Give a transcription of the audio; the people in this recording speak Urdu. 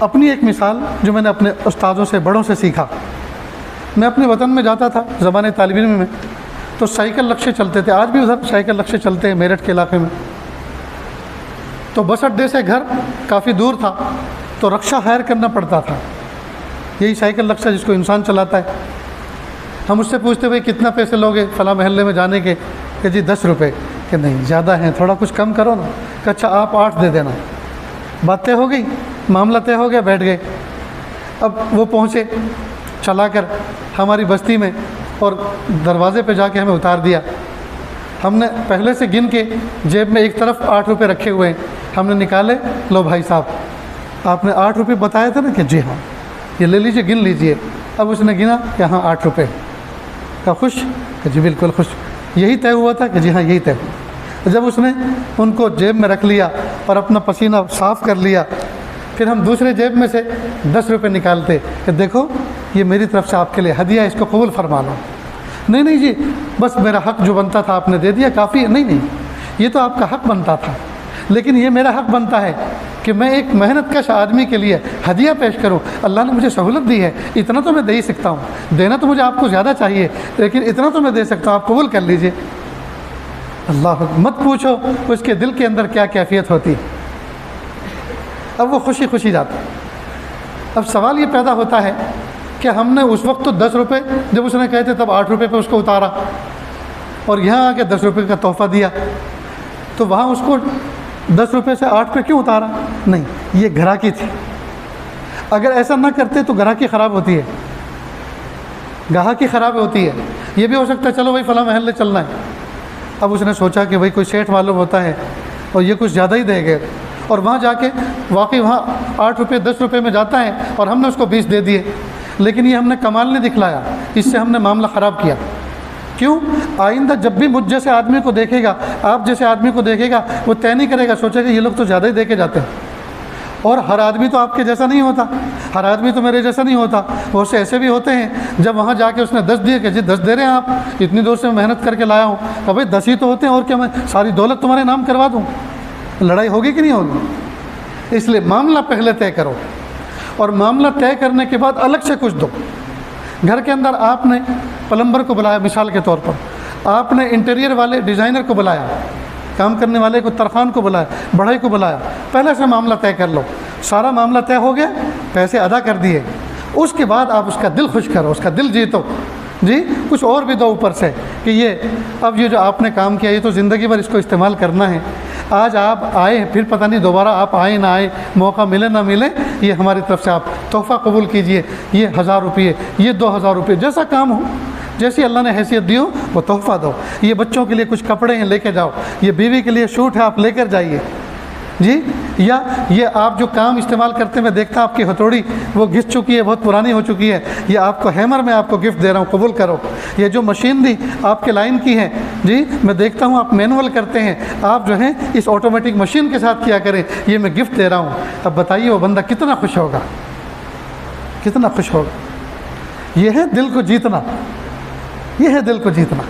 اپنی ایک مثال جو میں نے اپنے استادوں سے بڑوں سے سیکھا، میں اپنے وطن میں جاتا تھا زمانے طالب علم میں، تو سائیکل رکشے چلتے تھے، آج بھی ادھر سائیکل رکشے چلتے ہیں میرٹھ کے علاقے میں۔ تو بس اڈے سے گھر کافی دور تھا تو رکشہ ہائر کرنا پڑتا تھا، یہی سائیکل رکشہ جس کو انسان چلاتا ہے۔ ہم اس سے پوچھتے بھائی کتنا پیسے لوگے فلاں محلے میں جانے کے، کہ جی 10 روپے، کہ نہیں زیادہ ہیں، تھوڑا کچھ کم کرو نا، کہ اچھا آپ 8 دے دینا۔ بات طے ہو گئی، معاملہ طے ہو گیا، بیٹھ گئے۔ اب وہ پہنچے چلا کر ہماری بستی میں اور دروازے پہ جا کے ہمیں اتار دیا۔ ہم نے پہلے سے گن کے جیب میں ایک طرف 8 روپے رکھے ہوئے ہیں، ہم نے نکالے، لو بھائی صاحب آپ نے 8 روپے بتایا تھا نا، کہ جی ہاں یہ لے لیجئے، گن لیجئے۔ اب اس نے گنا کہ ہاں 8 روپے، کا خوش، کہ جی بالکل خوش، یہی طے ہوا تھا، کہ جی ہاں یہی طے ہوا۔ جب اس نے ان کو جیب میں رکھ لیا اور اپنا پسینہ صاف کر لیا، پھر ہم دوسرے جیب میں سے 10 روپے نکالتے کہ دیکھو یہ میری طرف سے آپ کے لیے ہدیہ، اس کو قبول فرما لو۔ نہیں نہیں جی بس میرا حق جو بنتا تھا آپ نے دے دیا، کافی ہے۔ نہیں نہیں، یہ تو آپ کا حق بنتا تھا، لیکن یہ میرا حق بنتا ہے کہ میں ایک محنت کش آدمی کے لیے ہدیہ پیش کروں۔ اللہ نے مجھے سہولت دی ہے، اتنا تو میں دے ہی سکتا ہوں، دینا تو مجھے آپ کو زیادہ چاہیے، لیکن اتنا تو میں دے سکتا ہوں، آپ قبول کر لیجئے۔ اللہ مت پوچھو اس کے دل کے اندر کیا کیفیت ہوتی ہے۔ اب وہ خوشی خوشی جاتا۔ اب سوال یہ پیدا ہوتا ہے کہ ہم نے اس وقت تو 10 روپے جب اس نے کہے تھے تب 8 روپے پہ اس کو اتارا، اور یہاں آ کے 10 روپے کا تحفہ دیا، تو وہاں اس کو 10 روپے سے 8 پہ کیوں اتارا؟ نہیں، یہ گراہکی تھی۔ اگر ایسا نہ کرتے تو گراہکی خراب ہوتی ہے، گاہکی خراب ہوتی ہے۔ یہ بھی ہو سکتا ہے چلو بھائی فلاں محلے چلنا ہے، اب اس نے سوچا کہ بھائی کوئی سیٹھ معلوم ہوتا ہے اور یہ کچھ زیادہ ہی دے گئے، اور وہاں جا کے واقعی وہاں 8 روپے 10 روپے میں جاتا ہے اور ہم نے اس کو 20 دے دیے، لیکن یہ ہم نے کمال نہیں دکھلایا، اس سے ہم نے معاملہ خراب کیا۔ کیوں؟ آئندہ جب بھی مجھ جیسے آدمی کو دیکھے گا، آپ جیسے آدمی کو دیکھے گا، وہ طے نہیں کرے گا، سوچے گا یہ لوگ تو زیادہ ہی دے کے جاتے ہیں، اور ہر آدمی تو آپ کے جیسا نہیں ہوتا، ہر آدمی تو میرے جیسا نہیں ہوتا، بہت سے ایسے بھی ہوتے ہیں جب وہاں جا کے اس نے 10 دیے کہ جی 10 دے رہے ہیں آپ، اتنی دور سے محنت کر کے لایا ہوں، کہ بھائی 10 ہی تو ہوتے ہیں، اور کیا میں ساری دولت تمہارے نام کروا دوں؟ لڑائی ہوگی کہ نہیں ہوگی؟ اس لیے معاملہ پہلے طے کرو، اور معاملہ طے کرنے کے بعد الگ سے کچھ دو۔ گھر کے اندر آپ نے پلمبر کو بلایا، مثال کے طور پر آپ نے انٹیریئر والے ڈیزائنر کو بلایا، کام کرنے والے کو، ترخان کو بلایا، بڑھئی کو بلایا، پہلے سے معاملہ طے کر لو۔ سارا معاملہ طے ہو گیا، پیسے ادا کر دیے، اس کے بعد آپ اس کا دل خوش کرو، اس کا دل جیتو، جی کچھ اور بھی دو اوپر سے، کہ یہ اب یہ جو آپ نے کام کیا یہ تو زندگی بھر اس کو استعمال کرنا ہے، آج آپ آئے پھر پتہ نہیں دوبارہ آپ آئے نہ آئے، موقع ملے نہ ملے، یہ ہماری طرف سے آپ تحفہ قبول کیجئے، یہ 1000 روپے، یہ 2000 روپے، جیسا کام ہو، جیسی اللہ نے حیثیت دی ہو وہ تحفہ دو۔ یہ بچوں کے لیے کچھ کپڑے ہیں لے کے جاؤ، یہ بیوی کے لیے سوٹ ہے آپ لے کر جائیے، جی یا یہ آپ جو کام استعمال کرتے میں دیکھتا آپ کی ہتھوڑی وہ گھس چکی ہے، بہت پرانی ہو چکی ہے، یہ آپ کو ہیمر میں آپ کو گفٹ دے رہا ہوں، قبول کرو۔ یہ جو مشین دی آپ کے لائن کی ہے، جی میں دیکھتا ہوں آپ مینول کرتے ہیں، آپ جو ہیں اس آٹومیٹک مشین کے ساتھ کیا کریں، یہ میں گفٹ دے رہا ہوں۔ اب بتائیے وہ بندہ کتنا خوش ہوگا، کتنا خوش ہوگا۔ یہ ہے دل کو جیتنا، یہ ہے دل کو جیتنا۔